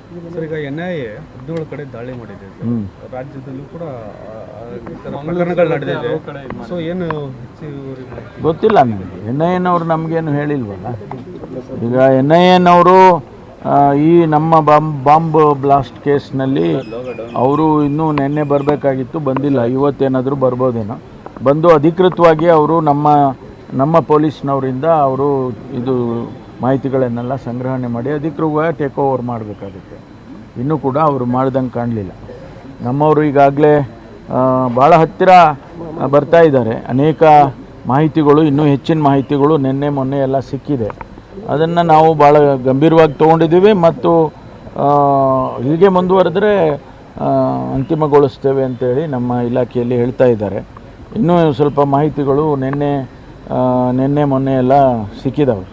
Sir, ಈಗ NIA 17 ಕಡೆ ದಾಳಿ ಮಾಡಿದೆ ಸರ್. ರಾಜ್ಯದಲ್ಲೂ ಕೂಡ ಪ್ರಕರಣಗಳು ನಡೆದಿದೆ. ಸೊ ಏನು ಹೆಚ್ಚುವರಿ ಮಾಹಿತಿ ಗೊತ್ತಿಲ್ಲ ನನಗೆ. NIA ನಮಗೇನು ಹೇಳಿಲ್ವಲ್ಲ. ಈಗ NIA ಈ ನಮ್ಮ ಬಾಂಬ್ ಬ್ಲಾಸ್ಟ್ ಕೇಸ್ನಲ್ಲಿ ಅವರು ಇನ್ನೂ ನಿನ್ನೆ ಬರಬೇಕಾಗಿತ್ತು, ಬಂದಿಲ್ಲ. ಇವತ್ತೇನಾದರೂ ಬರ್ಬೋದೇನೋ. ಬಂದು ಅಧಿಕೃತವಾಗಿ ಅವರು ನಮ್ಮ ಪೊಲೀಸ್ನವರಿಂದ ಅವರು ಇದು ಮಾಹಿತಿಗಳನ್ನೆಲ್ಲ ಸಂಗ್ರಹಣೆ ಮಾಡಿ ಅಧಿಕೃತವಾಗಿ ಟೇಕ್ ಓವರ್ ಮಾಡಬೇಕಾಗುತ್ತೆ. ಇನ್ನೂ ಕೂಡ ಅವರು ಮಾಡ್ದಂಗೆ ಕಾಣಲಿಲ್ಲ. ನಮ್ಮವರು ಈಗಾಗಲೇ ಭಾಳ ಹತ್ತಿರ ಬರ್ತಾ ಇದ್ದಾರೆ. ಅನೇಕ ಮಾಹಿತಿಗಳು, ಇನ್ನೂ ಹೆಚ್ಚಿನ ಮಾಹಿತಿಗಳು ನಿನ್ನೆ ಮೊನ್ನೆ ಎಲ್ಲ ಸಿಕ್ಕಿದೆ. ಅದನ್ನು ನಾವು ಭಾಳ ಗಂಭೀರವಾಗಿ ತೊಗೊಂಡಿದ್ದೀವಿ ಮತ್ತು ಹೀಗೆ ಮುಂದುವರೆದ್ರೆ ಅಂತಿಮಗೊಳಿಸ್ತೇವೆ ಅಂತೇಳಿ ನಮ್ಮ ಇಲಾಖೆಯಲ್ಲಿ ಹೇಳ್ತಾ ಇದ್ದಾರೆ. ಇನ್ನೂ ಸ್ವಲ್ಪ ಮಾಹಿತಿಗಳು ನಿನ್ನೆ ಮೊನ್ನೆ ಎಲ್ಲ ಸಿಕ್ಕಿದಾವೆ.